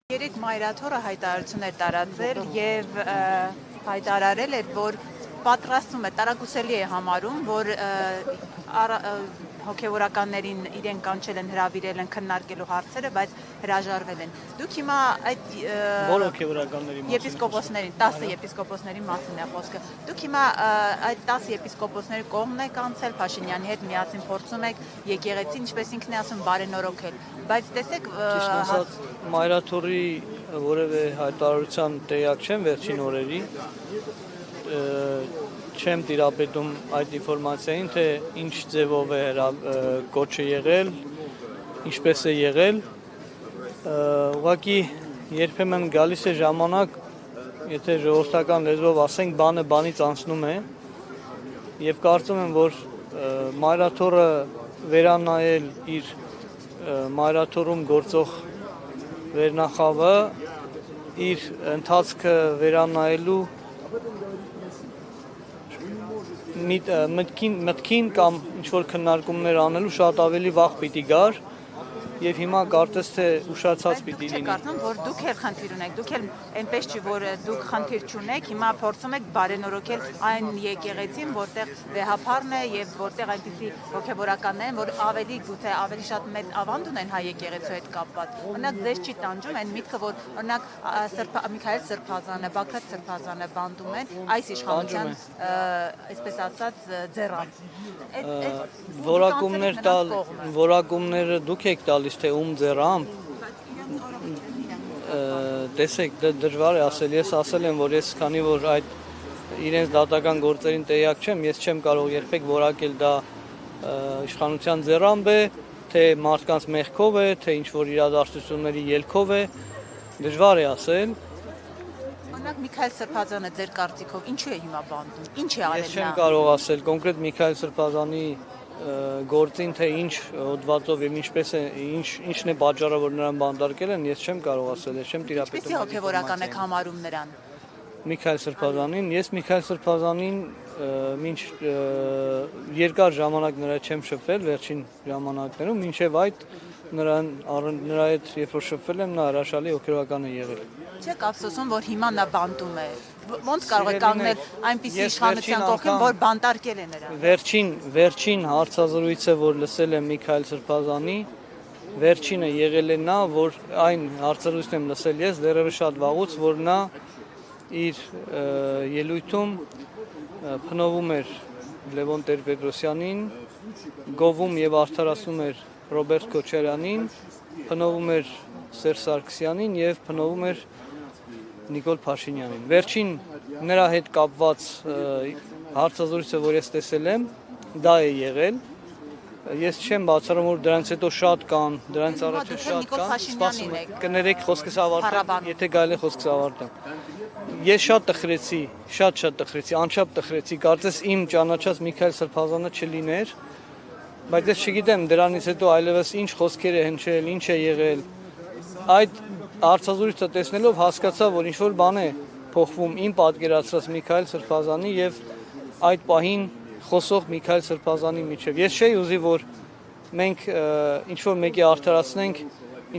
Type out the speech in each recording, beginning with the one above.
Երեք մայրաթորը հայտարարություն էր տարածել եւ հայտարարել էր, որ պատրաստում է, տարակուսելի է համարում, որ հոգևորականներին իրեն կանչել են, հրավիրել են քննարկելու հարցերը, բայց հրաժարվել են։ Դուք հիմա այդ Որ հոգևորականների մասին եպիսկոպոսներին, 10 եպիսկոպոսների մասին է խոսքը։ Դուք հիմա այդ 10 եպիսկոպոսների կողմն եք անցել, Փաշինյանի հետ միասին փորձում եք եկեղեցին, ինչպես ինքն է ասում, բարենորոգել։ Բայց տեսեք, ճիշտ ասած, մայրաթորի որևէ հայտարարության տեղյակ չեմ վերջին օրերի, չեմ տիրապետում այդ ինֆորմացիային, թե ինչ ձևով է կոչը եղել, ինչպես է եղել, ուղղակի երբեմն գալիս է ժամանակ, եթե ժողովրդական լեզվով ասենք, բանը բանից անցնում է, եւ կարծում եմ, որ մայրաթորը վերանայել իր մայրաթորում գործող վերնախավը, իր ընթացքը վերանայելու մտքին կամ ինչ-որ քննարկումներ անելու շատ ավելի վաղ պիտի գար եւ հիմա կարծես թե ուշացած պիտի լինի։ Դուք կարծում որ դուք էլ խնդիր ունեք, դուք էլ այնպես չի որ դուք խնդիր չունեք, հիմա փորձում եք բարենորոգել այն եկեղեցին, որտեղ վեհապարն է եւ որտեղ այնպիսի հոգեվորականներ են, որ ավելի գուցե ավելի շատ մեծ ավանդ ունեն հայ եկեղեցու հետ կապված։ Օրինակ ձեզ չի տանջում այն միտքը, որ օրինակ Միքայել Սրբազանը, Բագրատ Սրբազանը բանդում են այս իշխանության, այսպես ասած, ձեռան։ Որակումները դուք եք տալիս թե ում ձեռամբ, տեսեք, դժվար է ասել, ես ասել եմ, որ ես քանի որ այդ իրենց դատական գործերին տեղյակ չեմ, ես չեմ կարող երբեք որակել դա իշխանության ձեռամբ է, թե մարդկանց մեղքով է, թե ինչ-որ իրադարձությունների ելքով է, դժվար է ասել։ Օրինակ Միքայել Սրբազանը ձեր կարծիքով ինչու է հիմա բանդում, ինչ է արել նա։ Ես չեմ կարող ասել կոնկրետ Միքայել Սրբազանի գործին, թե ինչ հոդվածով եւ ինչպես է, ինչն է պատճառը, որ նրան բանտարկել են, ես չեմ կարող ասել, ես չեմ տիրապետում։ Ինչպեսի հոգեվորական եք համարում նրան։ Միքայել Սրբազանին, ես Միքայել Սրբազանին մինչ երկար ժամանակ նրա չեմ շփվել, վերջին ժամանակներում, մինչև այդ նրա հետ երբ որ շփվել եմ, նա հրաշալի հոգեվորական է եղել։ Չեք ափսոսում, որ հիմա նա բանտում է։ Ոնց կարող է կանգնել այնպիսի իշխանության կողքին, որ բանտարկել է նրան։ Վերջին հարցազրույցը, որ լսել եմ Միքայել Սրբազանի, վերջինը եղել է նա, որ այն հարցազրույցն եմ լսել ես դեռևս շատ վաղուց, որ նա իր ելույթում փնովում էր Լևոն Տեր-Պետրոսյանին, գովում եւ արդարացնում էր Ռոբերտ Քոչարյանին, փնովում էր Սերժ Սարգսյանին եւ փնովում էր Նիկոլ Փաշինյանին։ Վերջին նրա հետ կապված հարցազրույցը, որ ես տեսել եմ, դա է եղել։ Ես չեմ բացառում, որ դրանից հետո շատ կան, դրանից առաջ շատ կան, սպասում եմ, կներեք խոսքս ավարտեմ, եթե գալի է խոսքս ավարտեմ։ Ես շատ տխրեցի, շատ տխրեցի, անչափ տխրեցի, կարծես իմ ճանաչած Միքայել Սրբազանը չլիներ, բայց ես չգիտեմ դրանից հետո այլևս ինչ խոսքեր է հնչել, ինչ է եղել։ Այդ հարցազրույցը տեսնելով հասկացա, որ ինչ-որ բան է փոխվում իմ պատկերացրած Միքայել Սրբազանի եւ այդ պահին խոսող Միքայել Սրբազանի միջև։ Ես չէի ուզի, որ մենք ինչ-որ մեկի արդարացնենք,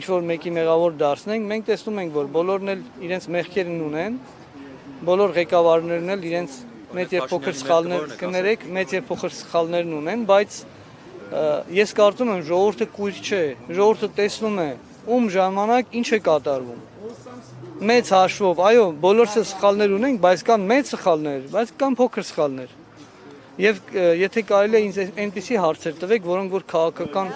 ինչ-որ մեկի մեղավոր դարձնենք, մենք տեսնում ենք, որ բոլորն էլ իրենց մեղքերն ունեն, բոլոր ղեկավարներն էլ իրենց մեծ եւ փոքր սխալներ կներեք, մեծ եւ փոքր սխալներն ունեն, բայց ես կարծում եմ ժողովուրդը կույր չէ, ժողովուրդը տեսնում է ում ժամանակ ինչ է կատարվում։ Մեծ հաշվով, այո, բոլորս սխալներ ունենք, բայց կան մեծ սխալներ, բայց կան փոքր սխալներ։ Եվ եթե կարելի է ինձ այնպիսի հարցեր տվեք, որոնք որ քաղաքական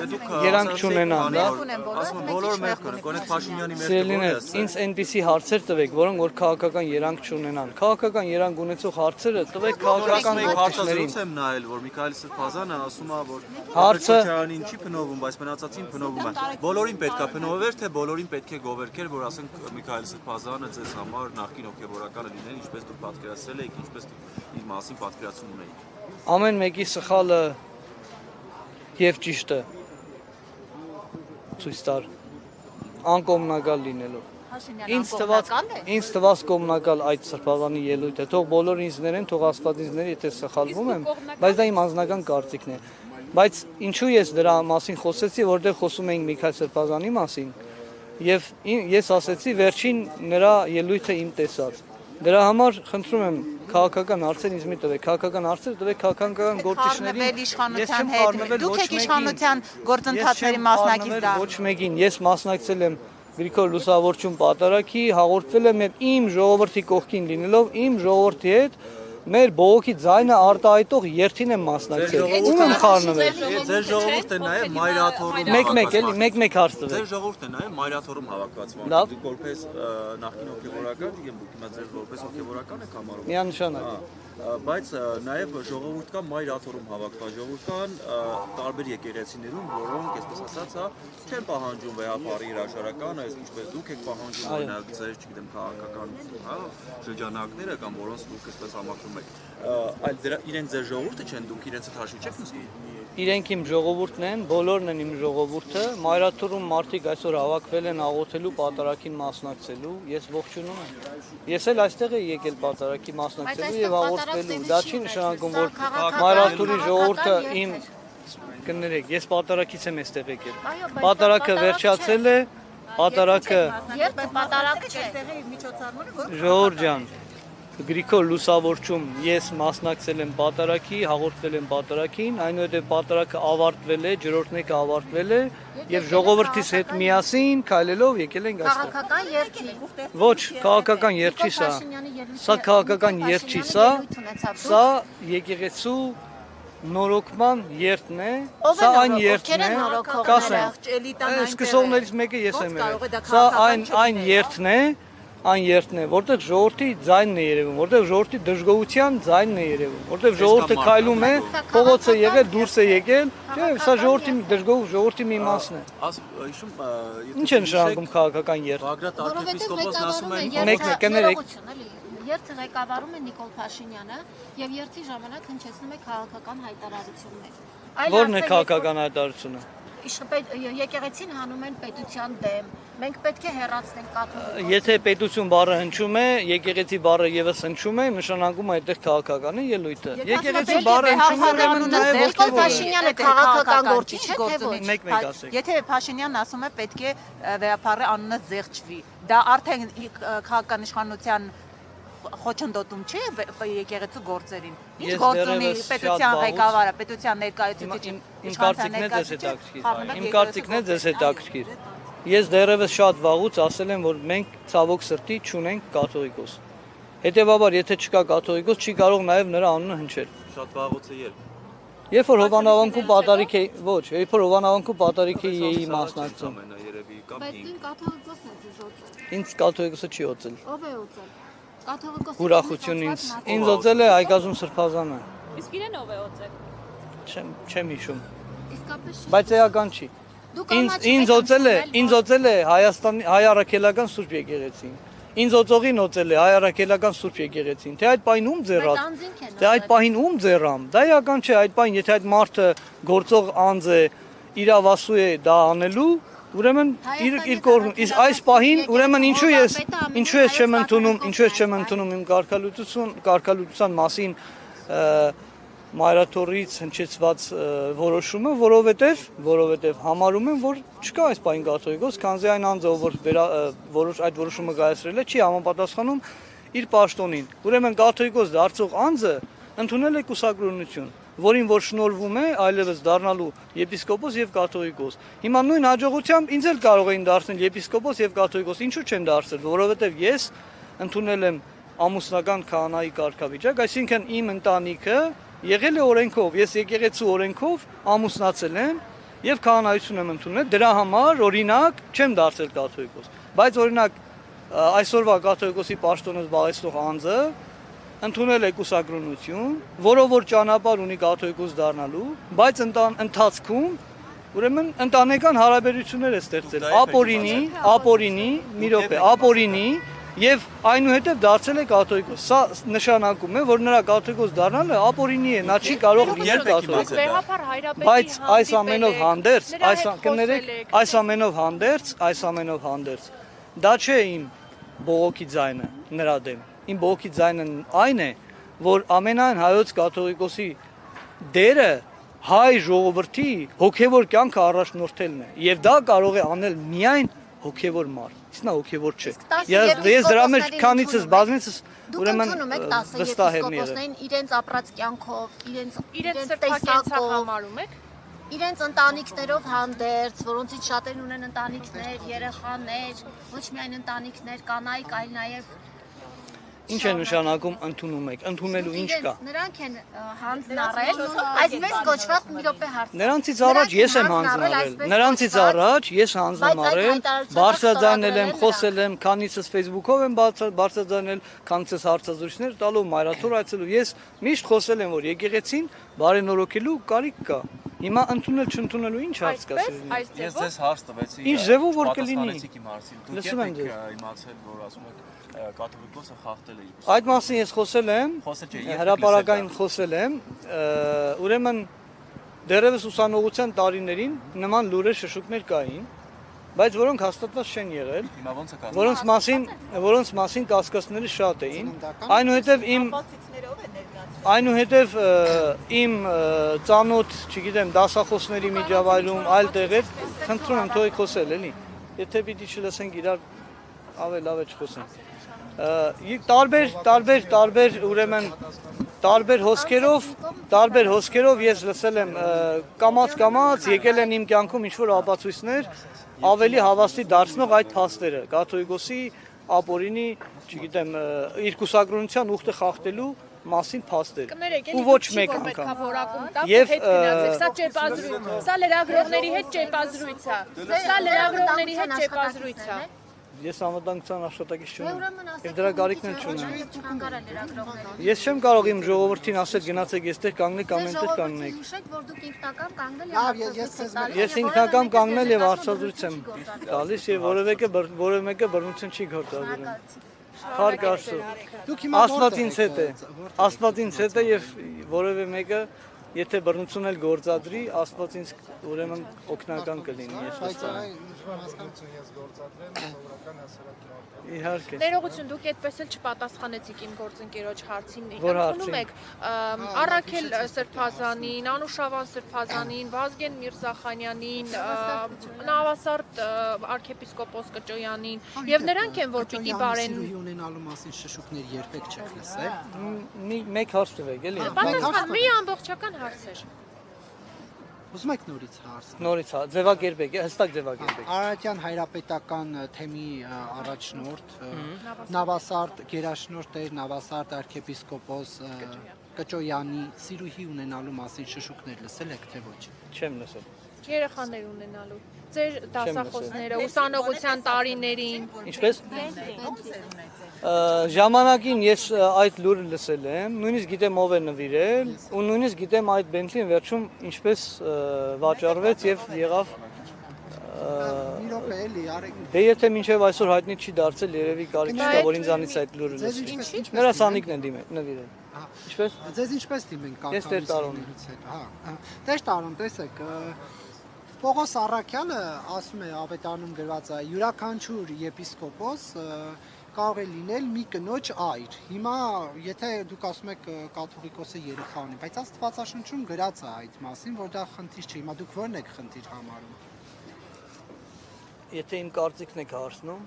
երանգ չունենան, դա ասում եմ բոլոր մեղք ունեն, կոնե Փաշինյանի մեղքը Սիրելիներ, ինձ այնպիսի հարցեր տվեք, որոնք որ քաղաքական երանգ չունենան։ Քաղաքական երանգ ունեցող հարցերը տվեք քաղաքական գործիչներին։ Հարցազրույց եմ նայել, որ Միքայել Սրբազանը ասում է, որ հարցը Քոչարյանին չի փնովում, բայց մնացածին փնովում է։ Բոլորին պետք է փնովեր, թե բոլորին պետք է գովերքեր, որ ասենք Միքայել Սրբազանը ձեզ համար նախկին հոգեվորականը լիներ, ինչպես դուք պատկերացրել եք, ինչպես դուք իր մասին պատկերացում ունեիք։ Ամեն մեկի սխալը եւ ճիշտը ցույց տար անկոմնակալ լինելով։ Ինձ թվաց կոմնակալ այդ Սրբազանի ելույթը, թող բոլորը ինձ ներեն, թող Աստված ինձ ների, եթե սխալվում եմ, բայց դա իմ անձնական կարծիքն է։ Բայց ինչու ես դրա մասին խոսեցի, որտեղ խոսում էինք Միքայել Սրբազանի մասին, եւ ես ասեցի վերջին նրա ելույթը իմ տեսած։ Դրա համար խնդրում եմ քաղաքական հարցեր ինձ մի տվեք, քաղաքական հարցեր տվեք քաղաքական գործիչներին։ Իշխանության հետ, դուք եք իշխանության գործընթացների մասնակից դա։ Ոչ մեկին, ես մասնակցել եմ Գրիգոր Լուսավորչուն պատարագի, հաղորդվել եմ իմ ժողովրդի կողքին լինելով, իմ ժողովրդի հետ մեր բողոքի ձայնը արտահայտող երթին եմ մասնակցել։ Ում եմ խառնվել։ Ձեր ժողովուրդը նաև մայրաթորում մեկ հարց տվեք։ Ձեր ժողովուրդը նաև մայրաթորում հավաքված է։ Լավ։ Դուք որպես նախկին հոգևորական, չգիտեմ, դուք հիմա ձեր որպես հոգևորական եք համարում։ Միանշանակ։ Բայց նաև ժողովուրդ կա մայրաթորում հավաքված ժողովուրդ կան տարբեր եկեղեցիներում, որոնք, այսպես ասած, չեն պահանջում վեհապարի հրաշարականը, ինչպես դուք եք պահանջում, օրինակ ձեր, չգիտեմ, քաղաքական շրջանակները կամ որոնց դուք այսպես համակրում եք, այլ իրենք ձեր ժողովուրդը չեն, դուք իրենց հետ հաշվի չեք նստում։ Իրենք իմ ժողովուրդն են, բոլորն են իմ ժողովուրդը, մայրաթորում մարդիկ այսօր հավաքվել են աղոթելու պատարագին մասնակցելու, ես ողջունում եմ։ Ես էլ այստեղ եմ եկել պատարագի մասնակցելու եւ աղոթելու, դա չի նշանակում, որ մայրաթորի ժողովուրդը իմ կներեք, ես պատարագից եմ այստեղ եկել։ Պատարագը վերջացել է, պատարագը Ժողովուրդ ջան, Գրիգոր Լուսավորչում ես մասնակցել եմ պատարագի, հաղորդվել եմ պատարագին, այնուհետև պատարագը ավարտվել է, ջրորդն եկը ավարտվել է եւ ժողովրդից հետ միասին քայլելով եկել ենք այստեղ։ Քաղաքական երթի։ Ոչ, քաղաքական երթ չի սա։ Սա քաղաքական երթ չի սա։ Սա եկեղեցու նորոգման երթն է։ Սա այն երթն է։ Կասեմ։ Սկսողներից մեկը ես եմ եղել։ Սա այն երթն է։ Այն երթն է, որտեղ ժողովրդի ձայնն է երևում, որտեղ ժողովրդի դժգոհության ձայնն է երևում, որտեղ ժողովուրդը քայլում է, փողոցը եղել, դուրս է եկել, չէ, սա ժողովրդի ժողովրդի մի մասն է։ Ինչ է նշանակում քաղաքական երթ։ Բագրատ arczepiskopos-ն ասում են, Մեկ կներեք։ Երթը ղեկավարում է Նիկոլ Փաշինյանը եւ երթի ժամանակ հնչեցնում է քաղաքական հայտարարություններ։ Որն է քաղաքական հայտարարությունը։ Եկեղեցին հանում են պետության դեմ։ Մենք պետք է հեռացնենք կաթողիկոսին։ Եթե պետություն բառը հնչում է, եկեղեցի բառը եւս հնչում է, նշանակում է այդտեղ քաղաքական է ելույթը։ Եկեղեցի բառը հնչում է, ուրեմն նաեւ Նիկոլ Փաշինյանը քաղաքական գործիչ է, թե ոչ։ Մեկ ասեք։ Եթե Փաշինյանն ասում է պետք է վեհապարի անունը զեղչվի, դա արդեն քաղաքական իշխանության խոչընդոտում չի եկեղեցու գործերին։ Ինչ գործ ունի պետության ղեկավարը, պետության ներկայացուցիչը, Իմ կարծիքն է ձեզ հետաքրքիր։ Ես դեռևս շատ վաղուց ասել եմ, որ մենք ցավոք սրտի չունենք կաթողիկոս։ Հետևաբար, եթե չկա կաթողիկոս, չի կարող նաև նրա անունը հնչել։ շատ վաղուց է երբ։ Երբ որ Հովանավանքում պատարագ էի, ոչ, երբ որ Հովանավանքում պատարագ էի մասնակցում։ Բայց դու կաթողիկոսն ես ուզել։ Ինձ կաթողիկոսը չի օծել։ Ով է ուզել։ Կաթողիկոսը Ուրախություն ինձ օծել է Այգազում Սրբազանը։ Իսկ իրեն ով է օծել։ Չեմ հիշում։ իսկապես չի։ Բայց էական չի։ Ինձ օծել է Հայաստանի հայ առաքելական Սուրբ եկեղեցին։ Ինձ օծողին օծել է հայ առաքելական Սուրբ եկեղեցին։ Թե այդ պահին ում ձեռա։ Թե այդ պահին ում ձեռամ։ Դա էական չէ, այդ պահին եթե այդ մարդը գործող անձ է, իրավասու է դա անելու, ուրեմն իր կողմն իսկ այս պահին ուրեմն ինչու ես չեմ ընդունում իմ կարգալուծության մասին մայրաթորից հնչեցված որոշումը, որովհետև համարում եմ, որ չկա այս պահին կաթողիկոս, քանզի այն անձը, որ այդ որոշումը կայացրել է, չի համապատասխանում իր պաշտոնին։ Ուրեմն կաթողիկոս դարձող անձը ընդունել է կուսակրոնություն, որին որ շնորհվում է այլևս դառնալու եպիսկոպոս եւ կաթողիկոս։ Հիմա նույն հաջողությամբ ինձ էլ կարող էին դարձնել եպիսկոպոս եւ կաթողիկոս, ինչու չեն դարձել, որովհետեւ ես ընդունել եմ ամուսնական քահանայի կարգավիճակ, այսինքն իմ ընտանիքը եղել է օրենքով, ես եկեղեցու օրենքով ամուսնացել եմ եւ քահանայություն եմ ընդունել, դրա համար օրինակ չեմ դարձել կաթողիկոս, բայց օրինակ այսօրվա կաթողիկոսի պաշտոնը զբաղեցնող անձը ընդունել է կուսակրոնություն, որով որ ճանապարհ ունի կաթողիկոս դառնալու, բայց ընթացքում ուրեմն ընտանեկան հարաբերություններ է ստեղծել ապօրինի եւ այնուհետեւ դարձել է կաթողիկոս։ Սա նշանակում է, որ նրա կաթողիկոս դառնալը ապօրինի է, նա չի կարող լինել կաթողիկ։ Բայց այս ամենով հանդերձ դա չէ իմ բողոքի ձայնը նրա դեմ։ Իմ բողոքի ձայնը այն է, որ ամենայն հայոց կաթողիկոսի դերը հայ ժողովրդի հոգևոր կյանքը առաջնորդելն է, եւ դա կարող է անել միայն հոգևոր մարդ, իսկ նա հոգևոր չէ։ Ես Ես դրա մեջ քանիցս բազմիցս ուրեմն վստահ եմ եղել։ Իրենց ապրած կյանքով, իրենց սրբակենցաղ համարում եք։ իրենց ընտանիքներով հանդերձ, որոնցից շատերն ունեն ընտանիքներ, երեխաներ, ոչ միայն ընտանիքներ, կանայք, այլ նաև Ինչ է նշանակում ընդունում եք, ընդունելու ինչ կա։ Նրանք են հանձնարարել, այսպես կոչված մի րոպե հարց։ Նրանցից առաջ ես եմ հանձնարարել, նրանցից առաջ ես հանձնարարել, բարձրաձայնել եմ, խոսել եմ, քանիցս Facebook-ով եմ բարձրաձայնել, քանիցս հարցազրույցներ տալու, մայրաթոր այցելու, ես միշտ խոսել եմ, որ եկեղեցին բարենորոգելու կարիք կա։ Հիմա ընդունել չընդունելու ինչ հարց կա սիրելի։ Ես ձեզ հարց տվեցի։ Ինչ ձևով որ կլինի։ Դուք եք իմացել, որ ասում եք կաթողիկոսը խախտել է իր։ Այդ մասին ես խոսել եմ, հրապարակային խոսել եմ, ուրեմն դեռևս ուսանողության տարիներին նման լուրեր շշուկներ կային, բայց որոնք հաստատված չեն եղել, Հիմա ո՞նց է կազմում։ որոնց մասին կասկածները շատ էին, այնուհետև իմ ծանոթ, չգիտեմ, դասախոսների միջավայրում, այլ տեղեր, խնդրում եմ թողեք խոսել, էլի, եթե պիտի չլսենք իրար լավ է չխոսենք։ Տարբեր հոսքերով ես լսել եմ կամաց եկել են իմ կյանքում ինչ-որ ապացույցներ ավելի հավաստի դարձնող այդ փաստերը, կաթողիկոսի ապօրինի, չգիտեմ, իր կուսակրոնության ուխտը խախտելու մասին փաստեր։ Ու ոչ մեկ անգամ։ Եվ սա ճեպազրույց, սա լրագրողների հետ ճեպազրույց է։ Ես անվտանգության աշխատակից չունեմ, եւ դրա կարիքն էլ չունեմ։ Ես չեմ կարող իմ ժողովրդին ասել գնացեք այստեղ կանգնեք կամ այնտեղ կանգնեք։ Ես ինքնակամ կանգնել եւ հարցազրույց եմ տալիս եւ որևէ մեկը բռնություն չի գործադրում։ Փառք Աստծո։ Աստված ինձ հետ է եւ որևէ մեկը եթե բռնություն էլ գործադրի, Աստված ինձ ուրեմն օգնական կլինի, ես վստահ եմ։ Իհարկե։ Ներողություն, դուք այդպես էլ չպատասխանեցիք իմ գործընկերոջ հարցին։ Որ հարցին։ Ընդունում եք Առաքել Սրբազանին, Անուշավան Սրբազանին, Վազգեն Միրզախանյանին, Նավասարդ arczepiskopos Կճոյանին եւ նրանք են որ պիտի բարեն ունենալու մասին շշուկներ երբեք չեք լսել։ Մեկ հարց տվեք, էլի։ Պատասխան մի ամբողջական հարց էր։ Ուզում եք նորից հարց։ Նորից ձևակերպեք, հստակ ձևակերպեք։ Արարատյան հայրապետական թեմի առաջնորդ Նավասարդ գերաշնորհ Տեր Նավասարդ arczepiskopos Կճոյանի սիրուհի ունենալու մասին շշուկներ լսել եք թե ոչ։ Չեմ լսել։ Երեխաներ ունենալու։ Ձեր դասախոսները ուսանողության տարիներին։ Ինչպես։ Ժամանակին ես այդ լուրը լսել եմ, նույնիսկ գիտեմ ով է նվիրել, ու նույնիսկ գիտեմ այդ Bentley-ն վերջում ինչպես վաճառվեց եւ եղավ Մի րոպե էլի արեք։ Դե եթե մինչև այսօր հայտնի չի դարձել, երևի կարիք չկա, որ ինձանից այդ լուրը լսի։ Նրա սանիկն է նվիրել։ Ինչպես։ Ձեզ ինչպես դիմենք կարգավորիչներից։ Ես Տեր Տարոնն։ Տեր Տարոն, տեսեք, Պողոս Առաքյալը ասում է ավետարանում գրված է յուրաքանչյուր եպիսկոպոս կարող է լինել մի կնոջ այր։ Հիմա եթե դուք ասում եք կաթողիկոսը երեխա ունի, բայց Աստվածաշնչում գրած է այդ մասին, որ դա խնդիր չէ։ Հիմա դուք ո՞րն եք խնդիր համարում։ Եթե իմ կարծիքն եք հարցնում,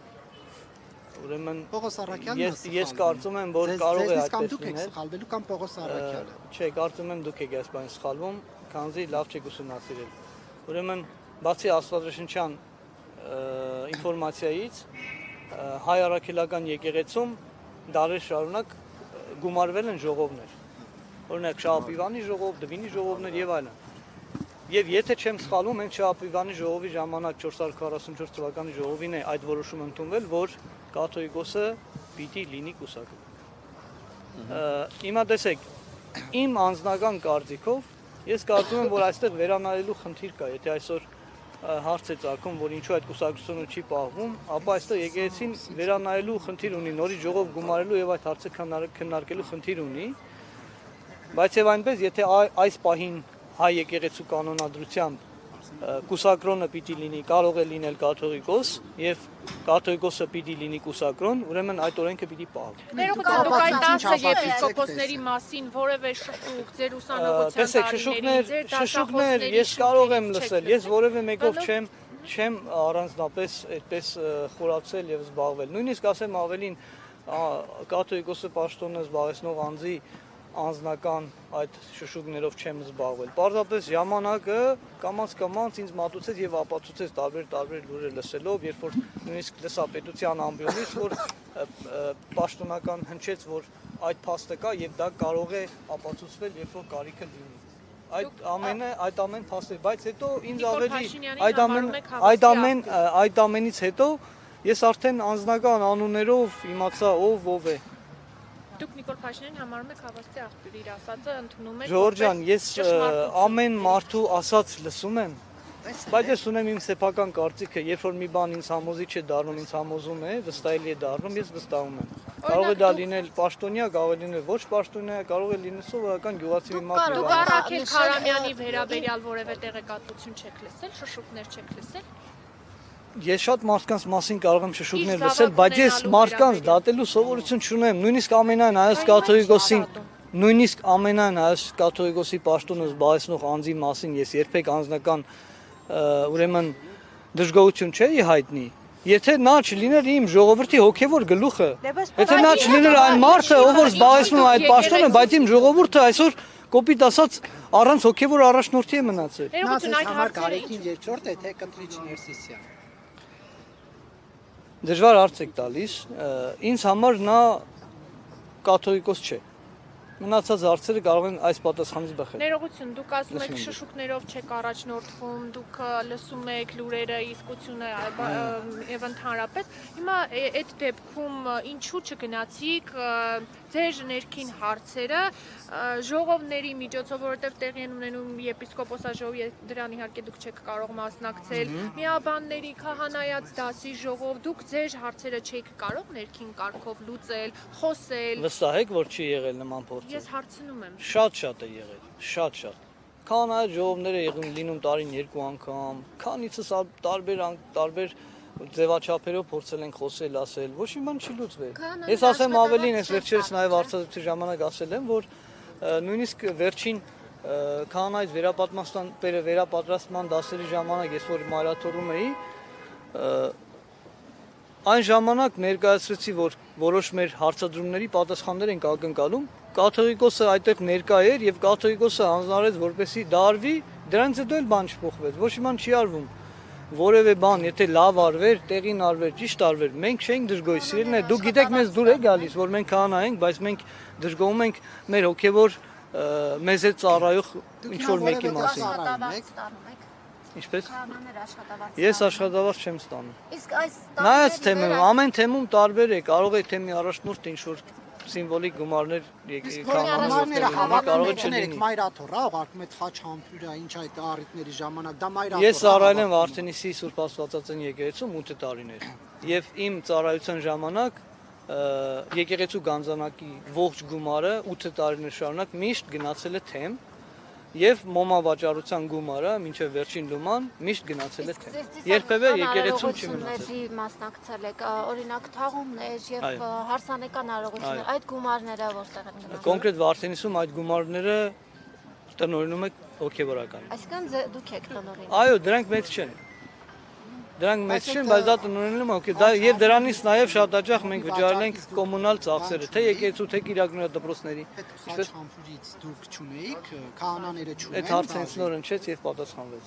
ուրեմն Պողոս Առաքյալն ես կարծում եմ, որ կարող է այդպես լինել։ Դուք եք սխալվելու կամ Պողոս Առաքյալը։ Չէ, կարծում եմ դուք եք այս բանը սխալվում, քանզի լավ չեք ուսումնասիրել։ Ուրեմն բացի աստվածաշնչյան ինֆորմացիայից հայ առաքելական եկեղեցում դարեր շարունակ գումարվել են ժողովներ։ Օրինակ Շահապիվանի ժողով, Դվինի ժողովներ եւ այլն։ Եվ եթե չեմ սխալվում, հենց Շահապիվանի ժողովի ժամանակ 444 թվականի ժողովին է այդ որոշումը ընդունվել, որ կաթողիկոսը պիտի լինի կուսակրոն։ Հիմա տեսեք, իմ անձնական կարծիքով ես կարծում եմ, որ այստեղ վերանայելու խնդիր կա, եթե այսօր հարց է ծագում, որ ինչու այդ կուսակցությունը չի պահվում, ապա այստեղ եկեղեցին վերանայելու խնդիր ունի, նորից ժողով գումարելու եւ այդ հարցը քննարկելու խնդիր ունի, բայց եւ այնպես, եթե այս պահին հայ եկեղեցու կանոնադրությամբ կուսակրոնը պիտի լինի, կարող է լինել կաթողիկոս եւ կաթողիկոսը պիտի լինի կուսակրոն, ուրեմն այդ օրենքը պիտի պահվի։ Ներողություն, դուք այդ 10 եպիսկոպոսների մասին որևէ շշուկ ձեր ուսանողության տարիներին, ձեր շշուկներ ես կարող եմ լսել, ես որևէ մեկով չեմ առանձնապես այդպես խորացել եւ զբաղվել։ Նույնիսկ ասեմ ավելին կաթողիկոսը պաշտոնը զբաղեցնող անձի անձնական այդ շշուկներով չեմ զբաղվել։ Պարզապես ժամանակը կամաց ինձ մատուցեց եւ ապացուցեց տարբեր լուրեր լսելով, երբ որ նույնիսկ լսապետության ամբիոնից որ պաշտոնական հնչեց, որ այդ փաստը կա եւ դա կարող է ապացուցվել, երբ որ կարիքը լինի։ Այդ ամեն փաստեր, բայց հետո ինձ ավելի այդ ամենից հետո ես արդեն անձնական անուններով իմացա ով է։ Դուք Նիկոլ Փաշինյանին համարում եք հավաստի աղբյուր, իր ասածը ընդունում եք։ Ժորժ ջան, ես ամեն մարդու ասած լսում եմ, բայց ես ունեմ իմ սեփական կարծիքը, երբ որ մի բան ինձ համոզիչ է դառնում, ինձ համոզում է, վստահելի է դառնում, ես վստահում եմ։ Կարող է դա լինել պաշտոնյա, կարող է լինել ոչ պաշտոնյա, կարող է լինել սովորական գյուղացի մի մարդ։ Դուք Առաքել Քարամյանի վերաբերյալ որևէ տեղեկատվություն չեք լսել, շշուկներ չեք լսել։ Ես շատ մարդկանց մասին կարող եմ շշուկներ լսել, բայց ես մարդկանց դատելու սովորություն չունեմ, նույնիսկ ամենայն Հայոց կաթողիկոսի պաշտոնը զբաղեցնող անձի մասին ես երբեք անձնական ուրեմն դժգոհություն չէի հայտնի։ Եթե նա չլիներ իմ ժողովրդի հոգևոր գլուխը, եթե նա չլիներ այն մարդը, ով որ զբաղեցնում է այդ պաշտոնը, բայց իմ ժողովուրդը այսօր կոպիտ ասած առանց հոգևոր առաջնորդի է մնացել։ Նա համար Գարեգին երկրորդ է, թե կընտրիչ Ներսիսյան։ Դժվար հարց եք տալիս, ինձ համար նա կաթողիկոս չէ։ Մնացած հարցերը կարող են այս պատասխանից բխել։ Ներողություն, դուք ասում եք շշուկներով չեք առաջնորդվում, դուք լսում եք լուրերը, իսկությունը եւ ընդհանրապես։ Հիմա այդ դեպքում ինչու չգնացիք ձեր ներքին հարցերը ժողովների միջոցով, որովհետեւ տեղի են ունենում եպիսկոպոսաժողով, դրան իհարկե դուք չեք կարող մասնակցել, միաբանների քահանայած դասի ժողով, դուք ձեր հարցերը չեք կարող ներքին կարգով լուծել, խոսել։ Վստահ եք, որ չի եղել նման փորձ։ Ես հարցնում եմ։ Շատ է եղել, շատ։ Քանայ ժողովները լինում տարին 2 անգամ, քանիցս տարբեր ձևաչափերով փորձել ենք խոսել, ասել, ոչ մի բան չի լուծվել։ Ես ասեմ ավելին, ես վերջերս նաև արտադրության ժամանակ ասել եմ, որ նույնիսկ վերջին քանայից վերապատրաստման դասերի ժամանակ ես որ մայրաթորում էի, այն ժամանակ ներկայացրեցի, որ որոշ մեր հարցադրումների պատասխաններ ենք ակնկալում, կաթողիկոսը այդտեղ ներկա էր եւ կաթողիկոսը հանձնարարեց, որպեսզի դարվի, դրանից հետո էլ բան չփոխվեց, ոչ մի բան չի արվում։ Որևէ բան, եթե լավ արվեր, տեղին արվեր, ճիշտ արվեր, մենք չենք դժգոհի, սիրելին է, դուք գիտեք մեզ դուր է գալիս, որ մենք քահանա ենք, բայց մենք դժգոհում ենք մեր հոգևոր մեզ հետ ծառայող ինչ-որ մեկի մասին։ Ինչպես։ Ես աշխատավարձ չեմ ստանում։ Իսկ այս նայած թեմում, ամեն թեմում տարբեր է, կարող է թեմի առաջնորդ ինչ-որ սիմվոլիկ գումարներ կարող է չլինի։ Մայրաթոռ, ուղարկում է խաչ համբույրը, ինչ այդ առիթների ժամանակ, դա մայրաթոռ։ Ես ծառայել եմ Վարդենիսի Սուրբ Աստվածածին եկեղեցում 8 տարիներ։ Եվ իմ ծառայության ժամանակ եկեղեցու գանձանակի ողջ գումարը 8 տարիներ շարունակ միշտ գնացել է թեմ, եւ մոմա վաճառության գումարը մինչեւ վերջին լուման միշտ գնացել է թեմ։ Երբևէ եկեղեցում չի մնացել։ Մասնակցել եք, օրինակ թաղումներ եւ հարսանեկան արարողություններ, այդ գումարները որտեղ են գնացել։ Կոնկրետ Վարդենիսում այդ գումարները տնօրինում է հոգեվորական։ Այսինքն դուք եք տնօրին։ Այո, դրանք մեծ չեն։ Դրանք մեծ չեն, բայց դա տնօրինում է հոգե։ Դա եւ դրանից նաեւ շատ հաճախ մենք վճարել ենք կոմունալ ծախսերը, թե եկեղեցու, թե կիրակնորա դպրոցների։ Ինչպես համբույրից դուք չունեիք, քահանաները չունեն։ Այդ հարցը ինձ նոր հնչեց եւ պատասխանվեց։